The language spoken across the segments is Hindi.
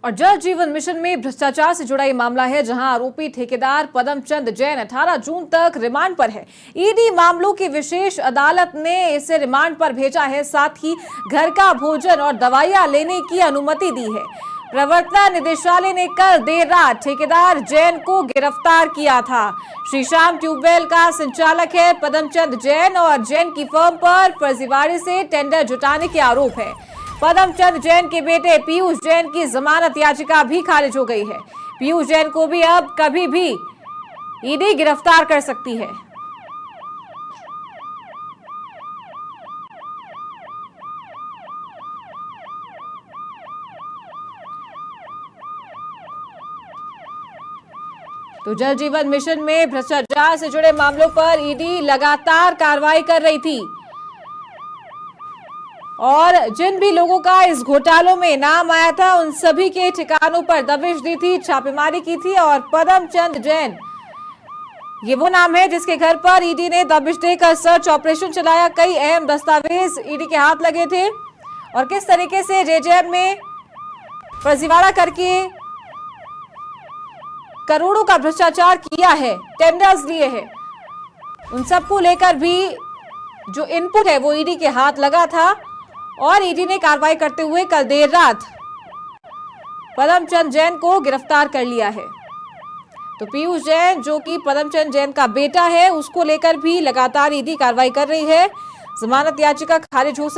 और जल जीवन मिशन में भ्रष्टाचार से जुड़ा ये मामला है, जहां आरोपी ठेकेदार पदमचंद जैन 18 जून तक रिमांड पर है। ईडी मामलों की विशेष अदालत ने इसे रिमांड पर भेजा है, साथ ही घर का भोजन और दवाइयां लेने की अनुमति दी है। प्रवर्तन निदेशालय ने कल देर रात ठेकेदार जैन को गिरफ्तार किया था। श्री श्याम ट्यूबवेल का संचालक है पदमचंद जैन और जैन की फर्म पर फर्जीवाड़े से टेंडर जुटाने के आरोप है। पदमचंद जैन के बेटे पीयूष जैन की जमानत याचिका भी खारिज हो गई है। पीयूष जैन को भी अब कभी भी ईडी गिरफ्तार कर सकती है। तो जल जीवन मिशन में भ्रष्टाचार से जुड़े मामलों पर ईडी लगातार कार्रवाई कर रही थी और जिन भी लोगों का इस घोटालों में नाम आया था उन सभी के ठिकानों पर दबिश दी थी, छापेमारी की थी। और पदमचंद जैन ये वो नाम है जिसके घर पर ईडी ने दबिश देकर सर्च ऑपरेशन चलाया। कई अहम दस्तावेज ईडी के हाथ लगे थे और किस तरीके से जेजेएम में फर्जीवाड़ा करके करोड़ों का भ्रष्टाचार किया है, टेंडर्स लिए हैं, उन सबको लेकर भी जो इनपुट है वो ईडी के हाथ लगा था। और ईडी ने कार्रवाई करते हुए कल देर रात पदमचंद जैन को गिरफ्तार कर लिया है। तो पीयूष जैन जो कि पदमचंद जैन का बेटा है, उसको लेकर भी लगातार ईडी कार्रवाई कर रही है। जमानत याचिका खारिज हो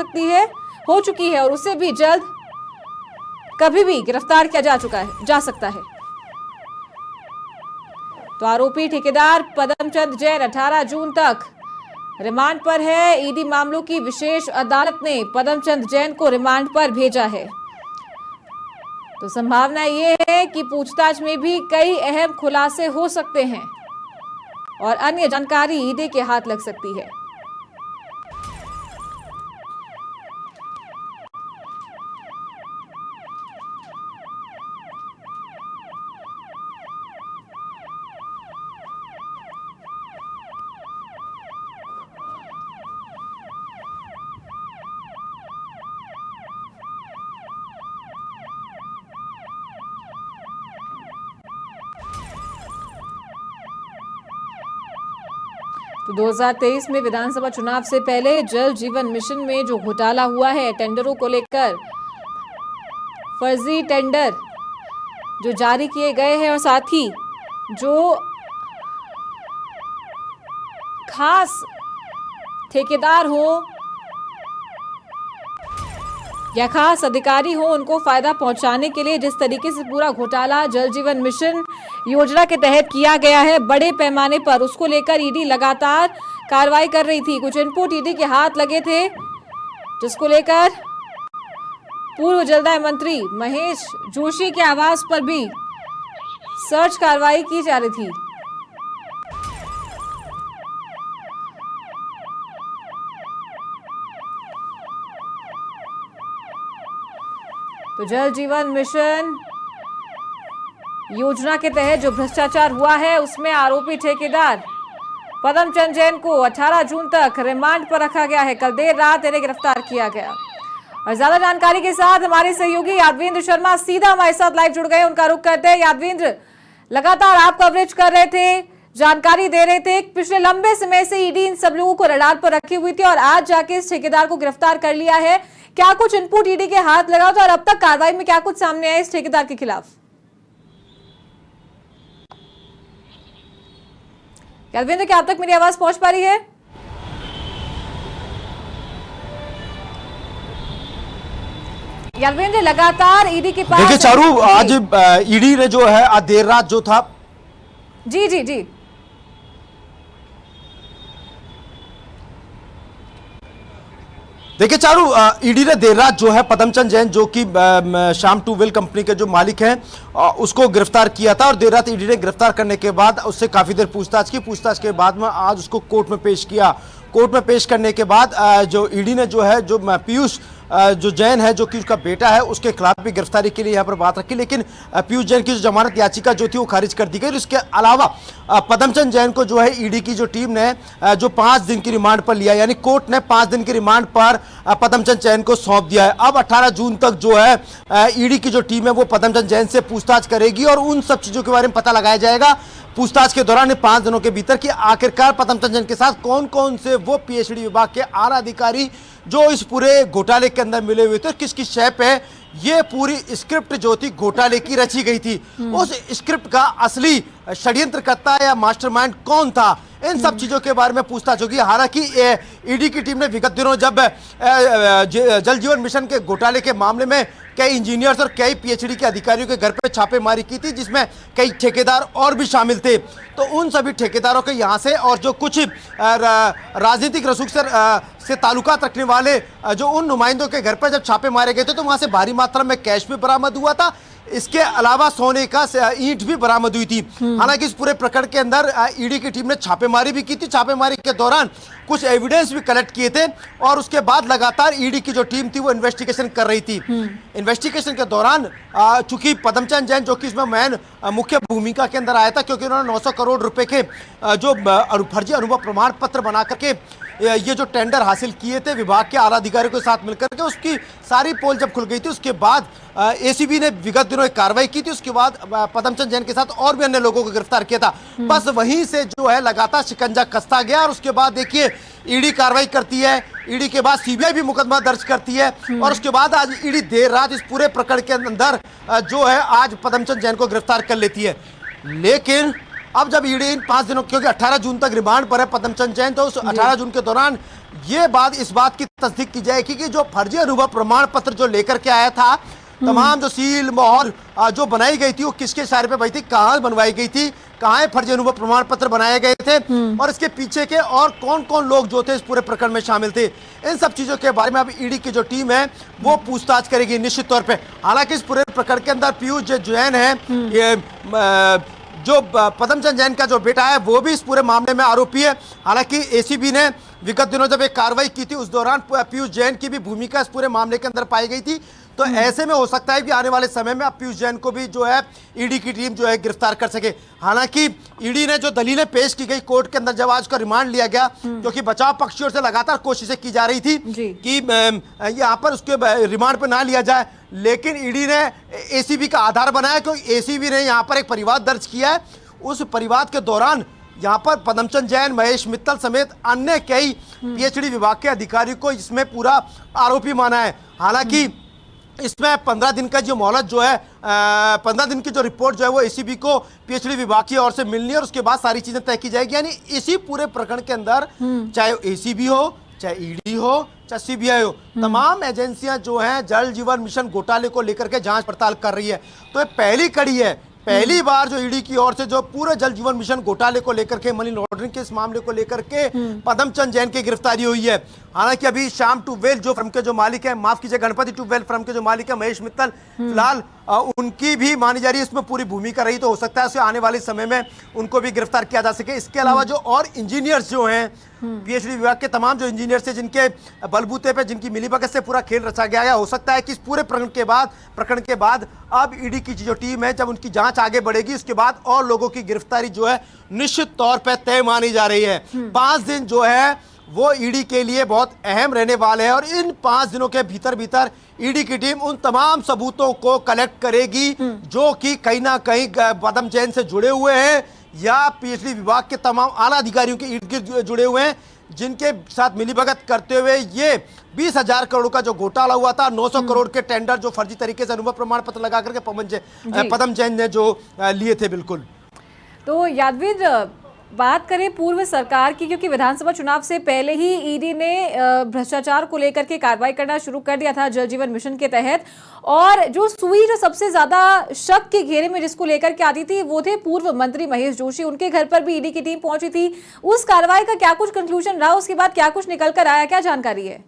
चुकी है और उसे भी जल्द कभी भी गिरफ्तार किया जा सकता है। तो आरोपी ठेकेदार पदमचंद जैन 18 जून तक रिमांड पर है। ईडी मामलों की विशेष अदालत ने पदमचंद जैन को रिमांड पर भेजा है। तो संभावना ये है कि पूछताछ में भी कई अहम खुलासे हो सकते हैं और अन्य जानकारी ईडी के हाथ लग सकती है। तो 2023 में विधानसभा चुनाव से पहले जल जीवन मिशन में जो घोटाला हुआ है, टेंडरों को लेकर फर्जी टेंडर जो जारी किए गए हैं और साथ ही जो खास ठेकेदार हो या खास अधिकारी हो, उनको फायदा पहुंचाने के लिए जिस तरीके से पूरा घोटाला जल जीवन मिशन योजना के तहत किया गया है बड़े पैमाने पर, उसको लेकर ईडी लगातार कार्रवाई कर रही थी। कुछ इनपुट ईडी के हाथ लगे थे जिसको लेकर पूर्व जलदाय मंत्री महेश जोशी के आवास पर भी सर्च कार्रवाई की जा रही थी। तो जल जीवन मिशन योजना के तहत जो भ्रष्टाचार हुआ है उसमें आरोपी ठेकेदार पदमचंद जैन को 18 जून तक रिमांड पर रखा गया है। कल देर रात इन्हें गिरफ्तार किया गया। और ज्यादा जानकारी के साथ हमारे सहयोगी यादवेंद्र शर्मा सीधा हमारे साथ लाइव जुड़ गए, उनका रुख करते हैं। यादवेंद्र, लगातार आप कवरेज कर रहे थे, जानकारी दे रहे थे, पिछले लंबे समय से ईडी इन सब लोगों को रडार पर रखी हुई थी और आज जाके इस ठेकेदार को गिरफ्तार कर लिया है। क्या कुछ इनपुट ईडी के हाथ लगा था और अब तक कार्रवाई में क्या कुछ सामने आया इस ठेकेदार के खिलाफ? यादवेंद्र, क्या अब तक मेरी आवाज पहुंच पा रही है? यादवेंद्र, लगातार ईडी के पास देखिए चारू, आज ईडी ने जो है आज देर रात जो था जी जी जी देखिए चारू, ईडी ने देर रात जो है पदमचंद जैन जो कि श्याम ट्यूबवेल कंपनी के जो मालिक हैं उसको गिरफ्तार किया था। और देर रात ईडी ने गिरफ्तार करने के बाद उससे काफी देर पूछताछ की। पूछताछ के बाद में आज उसको कोर्ट में पेश किया। कोर्ट में पेश करने के बाद जो ईडी ने जो है जो पीयूष जो जैन है जो कि उसका बेटा है उसके खिलाफ भी गिरफ्तारी के लिए यहाँ पर बात रखी, लेकिन पीयूष जैन की जो जमानत याचिका जो थी वो खारिज कर दी गई। इसके अलावा पदमचंद जैन को जो है ईडी की जो टीम ने जो 5 दिन की रिमांड पर लिया, यानी कोर्ट ने 5 दिन की रिमांड पर पदमचंद जैन को सौंप दिया है। अब 18 जून तक जो है ईडी की जो टीम है वो पदमचंद जैन से पूछताछ करेगी और उन सब चीजों के बारे में पता लगाया जाएगा पूछताछ के दौरान 5 दिनों के भीतर कि आखिरकार पदमचंद जैन के साथ कौन कौन से वो पीएचडी विभाग के आला अधिकारी जो इस पूरे घोटाले के अंदर मिले हुए थे, किस किस शय पे ये पूरी स्क्रिप्ट जो थी घोटाले की रची गई थी, उस स्क्रिप्ट का असली षड्यंत्रकर्ता या मास्टरमाइंड कौन था, इन सब चीजों के बारे में पूछताछ होगी। हालांकि ईडी की टीम ने विगत दिनों जब जल जीवन मिशन के घोटाले के मामले में कई इंजीनियर्स और कई पीएचडी के अधिकारियों के घर पे छापेमारी की थी, जिसमें कई ठेकेदार और भी शामिल थे, तो उन सभी ठेकेदारों के यहाँ से और जो कुछ राजनीतिक रसूख से ताल्लुकात रखने वाले जो उन नुमाइंदों के घर पर जब छापे मारे गए थे तो वहां से भारी मात्रा में कैश भी बरामद हुआ था। इसके अलावा सोने का ईंट भी बरामद हुई थी। हालांकि इस पूरे प्रकरण के अंदर ईडी की टीम ने छापेमारी भी की थी। छापेमारी के दौरान कुछ एविडेंस भी कलेक्ट किए थे और उसके बाद लगातार ईडी की जो टीम थी वो इन्वेस्टिगेशन कर रही थी। इन्वेस्टिगेशन के दौरान चूंकि पदमचंद जैन जो कि इसमें मैन मुख्य भूमिका के अंदर आया था, क्योंकि उन्होंने 900 करोड़ रुपए के जो फर्जी अनुभव प्रमाण पत्र बना करके ये जो टेंडर हासिल किए थे विभाग के आला अधिकारियों के साथ मिलकर के, उसकी सारी पोल जब खुल गई थी उसके बाद एसीबी ने विगत दिनों एक कार्रवाई की थी। उसके बाद पदमचंद जैन के साथ और भी अन्य लोगों को गिरफ्तार किया था। बस वहीं से जो है लगातार शिकंजा कसता गया और उसके बाद देखिए ईडी कार्रवाई करती है, ईडी के बाद सीबीआई भी मुकदमा दर्ज करती है और उसके बाद आज ईडी देर रात इस पूरे प्रकरण के अंदर जो है आज पदमचंद जैन को गिरफ्तार कर लेती है। लेकिन अब जब ईडी इन 5 दिनों, क्योंकि 18 जून तक रिमांड पर है पदमचंद जैन, तो उस 18 जून के दौरान ये इस बात की तस्दीक की जाएगी कि जो फर्जी अनुभव प्रमाण पत्र जो लेकर के आया था, तमाम जो सील मोहर जो बनाई गई थी वो किसके इशारे पे बनी थी, कहाँ बनवाई गई थी, कहाँ फर्जी अनुभव प्रमाण पत्र बनाए गए थे और इसके पीछे के और कौन कौन लोग जो थे इस पूरे प्रकरण में शामिल थे, इन सब चीजों के बारे में अब ईडी की जो टीम है वो पूछताछ करेगी निश्चित तौर पे। हालांकि इस पूरे प्रकरण के अंदर पीयूष जैन है, ये जो पदमचंद जैन का जो बेटा है वो भी इस पूरे मामले में आरोपी है। हालांकि एसीबी ने विगत दिनों जब एक कार्रवाई की थी उस दौरान पीयूष जैन की भी भूमिका इस पूरे मामले के अंदर पाई गई थी, तो ऐसे में हो सकता है कि आने वाले समय में अब पीयूष जैन को भी जो है ईडी की टीम जो है गिरफ्तार कर सके। हालांकि ईडी ने जो दलीलें पेश की गई कोर्ट के अंदर जब आज का रिमांड लिया गया, क्योंकि बचाव पक्ष की ओर से लगातार कोशिशें की जा रही थी कि यहाँ पर उसके रिमांड पर ना लिया जाए, लेकिन ईडी ने एसीबी का आधार बनाया, क्योंकि एसीबी ने यहाँ पर एक परिवाद दर्ज किया है। उस परिवाद के दौरान यहाँ पर पदमचंद जैन, महेश मित्तल समेत अन्य कई पीएचडी विभाग के अधिकारी को इसमें पूरा आरोपी माना है। हालांकि इसमें 15 दिन का जो मोहलत जो है 15 दिन की जो रिपोर्ट जो है वो एसीबी को पीएचडी विभाग की ओर से मिलनी है और उसके बाद सारी चीजें तय की जाएगी। यानी इसी पूरे प्रकरण के अंदर चाहे एसीबी हो, चाहे ईडी हो, चाहे सीबीआई हो, तमाम एजेंसियां जो हैं जल जीवन मिशन घोटाले को लेकर के जांच पड़ताल कर रही है। तो ये पहली कड़ी है, पहली बार जो ईडी की ओर से जो पूरे जल जीवन मिशन घोटाले को लेकर के, मनी लॉन्ड्रिंग के इस मामले को लेकर के पदमचंद जैन की गिरफ्तारी हुई है। हालांकि अभी श्याम ट्यूबवेल जो फर्म के जो मालिक है, माफ कीजिए गणपति ट्यूबवेल फर्म के जो मालिक है महेश मित्तल, फिलहाल उनकी भी मानी जा रही है इसमें पूरी भूमिका रही, तो हो सकता है उसे आने वाले समय में उनको भी गिरफ्तार किया जा सके। इसके अलावा जो और इंजीनियर्स जो हैं पीएचडी विभाग के, तमाम जो इंजीनियर्स हैं जिनके बलबूते पे, जिनकी मिलीभगत से पूरा खेल रचा गया है, हो सकता है कि इस पूरे प्रकरण के बाद अब ईडी की जो टीम है जब उनकी जांच आगे बढ़ेगी उसके बाद और लोगों की गिरफ्तारी जो है निश्चित तौर पर तय मानी जा रही है। 5 दिन जो है वो ईडी के लिए बहुत अहम रहने वाले हैं और इन 5 दिनों के भीतर ईडी की टीम उन तमाम सबूतों को कलेक्ट करेगी जो कि कहीं ना कहीं पदम जैन से जुड़े हुए हैं या पीएचडी विभाग के तमाम आला अधिकारियों के इर्द गिर्द जुड़े हुए हैं, जिनके साथ मिलीभगत करते हुए ये 20,000 करोड़ का जो घोटाला हुआ था, 900 करोड़ के टेंडर जो फर्जी तरीके से अनुभव प्रमाण पत्र लगा करके पदम जैन ने जो लिए थे। बिल्कुल। तो यादवीर, बात करें पूर्व सरकार की, क्योंकि विधानसभा चुनाव से पहले ही ईडी ने भ्रष्टाचार को लेकर के कार्रवाई करना शुरू कर दिया था जल जीवन मिशन के तहत, और जो सुई जो सबसे ज्यादा शक के घेरे में जिसको लेकर के आती थी वो थे पूर्व मंत्री महेश जोशी। उनके घर पर भी ईडी की टीम पहुंची थी। उस कार्रवाई का क्या कुछ कंक्लूजन रहा, उसके बाद क्या कुछ निकल कर आया, क्या जानकारी है?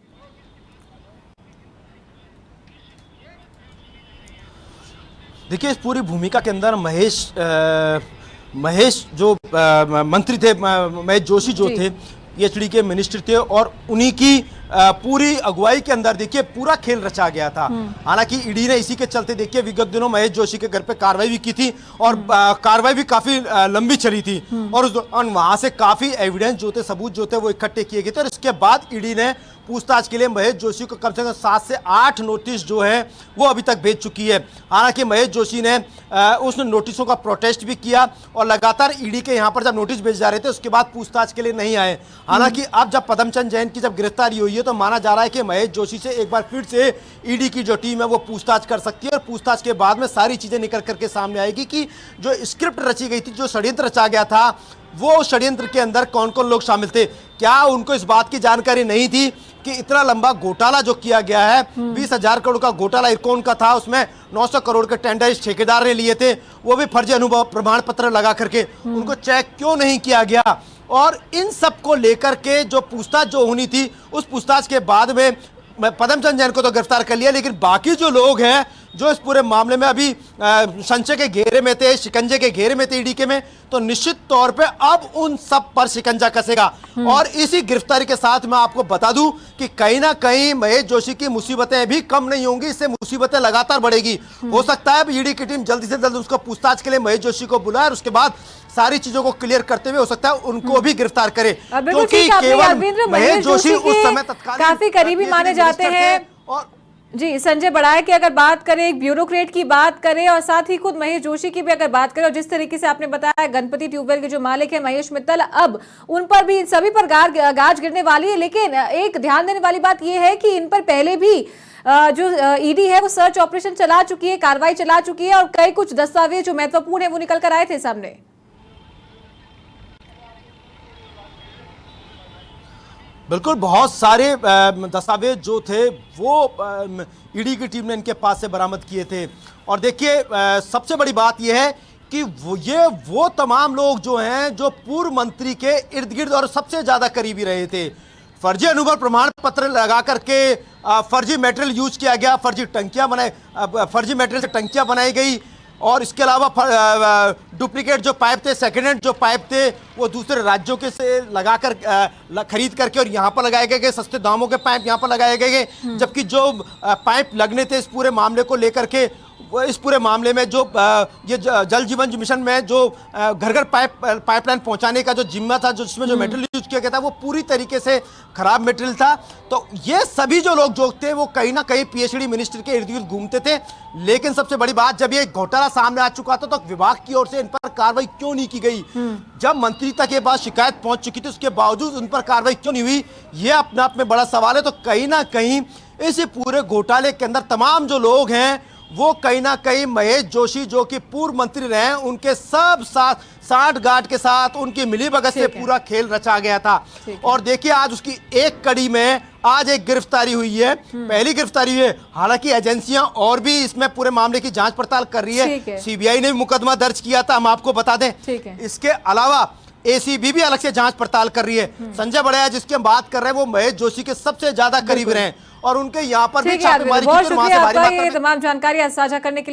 देखिए, इस पूरी भूमिका के अंदर महेश जो मंत्री थे, महेश जोशी जो थे, पीएचडी के मिनिस्टर थे और उन्हीं की पूरी अगुवाई के अंदर देखिए पूरा खेल रचा गया था। हालांकि ईडी ने इसी के चलते देखिए विगत दिनों महेश जोशी के घर पे कार्रवाई भी की थी और कार्रवाई भी काफी लंबी चली थी और वहां से काफी एविडेंस जो थे, सबूत जो थे वो इकट्ठे किए गए थे और इसके बाद ईडी ने पूछताछ के लिए महेश जोशी को कम से कम 7 से 8 नोटिस जो है वो अभी तक भेज चुकी है। हालांकि महेश जोशी ने उस नोटिसों का प्रोटेस्ट भी किया और लगातार ईडी के यहां पर जब नोटिस भेजे जा रहे थे उसके बाद पूछताछ के लिए नहीं आए। हालांकि अब जब पदमचंद जैन की जब गिरफ्तारी हुई है तो माना जा रहा है कि महेश जोशी से एक बार फिर से ईडी की जो टीम है वो पूछताछ कर सकती है और पूछताछ के बाद में सारी चीजें निकल करके सामने आएगी कि जो स्क्रिप्ट रची गई थी, जो षड्यंत्र रचा गया था, वो षड्यंत्र के अंदर कौन कौन लोग शामिल थे। क्या उनको इस बात की जानकारी नहीं थी कि इतना लंबा घोटाला जो किया गया है, 20,000 करोड़ का घोटाला इरकॉन का था, उसमें 900 करोड़ के टेंडर इस ठेकेदार ने लिए थे, वो भी फर्जी अनुभव प्रमाण पत्र लगा करके, उनको चेक क्यों नहीं किया गया। और इन सब को लेकर के जो पूछताछ जो होनी थी, उस पूछताछ के बाद में पदमचंद जैन को तो गिरफ्तार कर लिया, लेकिन बाकी जो लोग हैं जो इस पूरे मामले में अभी संशय के घेरे में थे, शिकंजे के घेरे में थे ईडी के में, तो निश्चित तौर पे अब उन सब पर शिकंजा कसेगा। और इसी गिरफ्तारी के साथ मैं आपको बता दूं कि कहीं ना कहीं महेश जोशी की मुसीबतें भी कम नहीं होंगी, इससे मुसीबतें लगातार बढ़ेगी। हो सकता है अब ईडी की टीम जल्दी से जल्द उसको पूछताछ के लिए महेश जोशी को बुलाए और उसके बाद सारी चीजों को क्लियर करते हुए हो सकता है उनको भी गिरफ्तार करे, क्योंकि केवल महेश जोशी उस समय तत्काल काफी करीबी माने जाते हैं। और जी संजय बड़ाई की अगर बात करें, एक ब्यूरोक्रेट की बात करें और साथ ही खुद महेश जोशी की भी अगर बात करें, और जिस तरीके से आपने बताया गणपति ट्यूबवेल के जो मालिक है महेश मित्तल, अब उन पर भी सभी पर गाज गिरने वाली है। लेकिन एक ध्यान देने वाली बात यह है कि इन पर पहले भी जो ईडी है वो सर्च ऑपरेशन चला चुकी है, कार्रवाई चला चुकी है और कई कुछ दस्तावेज जो महत्वपूर्ण है वो निकल कर आए थे सामने। बिल्कुल, बहुत सारे दस्तावेज जो थे वो ईडी की टीम ने इनके पास से बरामद किए थे। और देखिए सबसे बड़ी बात यह है कि वो तमाम लोग जो हैं जो पूर्व मंत्री के इर्द गिर्द और सबसे ज्यादा करीबी रहे थे। फर्जी अनुभव प्रमाण पत्र लगा करके फर्जी मटेरियल यूज किया गया, फर्जी मटेरियल से टंकियां बनाई गई और इसके अलावा डुप्लीकेट जो पाइप थे, सेकेंड हैंड जो पाइप थे वो दूसरे राज्यों के से लगाकर खरीद करके और यहाँ पर लगाए गए सस्ते दामों के पाइप यहाँ पर लगाए गए, जबकि जो पाइप लगने थे इस पूरे मामले को लेकर के, इस पूरे मामले में जो ये जल जीवन मिशन में जो घर घर पाइपलाइन पहुंचाने का जो जिम्मा था, जो जिसमें जो मटेरियल यूज किया गया था वो पूरी तरीके से खराब मटेरियल था। तो ये सभी जो लोग जो थे वो कहीं ना कहीं पीएचडी मिनिस्टर के इर्द गिर्द घूमते थे। लेकिन सबसे बड़ी बात, जब ये घोटाला सामने आ चुका था तो विभाग की ओर से इन पर कार्रवाई क्यों नहीं की गई? जब मंत्री तक ये बात शिकायत पहुंच चुकी थी उसके बावजूद उन पर कार्रवाई क्यों नहीं हुई, ये अपने आप में बड़ा सवाल है। तो कहीं ना कहीं इस पूरे घोटाले के अंदर तमाम जो लोग हैं वो कहीं ना कहीं महेश जोशी जो कि पूर्व मंत्री रहे हैं उनके सब साथ साठ गांठ के साथ उनकी मिलीभगत से पूरा खेल रचा गया था। और देखिए आज उसकी एक कड़ी में आज एक गिरफ्तारी हुई है, पहली गिरफ्तारी हुई है। हालांकि एजेंसियां और भी इसमें पूरे मामले की जांच पड़ताल कर रही है। सीबीआई ने भी मुकदमा दर्ज किया था, हम आपको बता दें। इसके अलावा एसीबी भी अलग से जांच पड़ताल कर रही है। संजय बड़ैया जिसकी हम बात कर रहे हैं वो महेश जोशी के सबसे ज्यादा करीब रहे हैं और उनके यहाँ पर भी छापेमारी की। बहुत शुक्रिया आपका ये तमाम जानकारी साझा करने के लिए।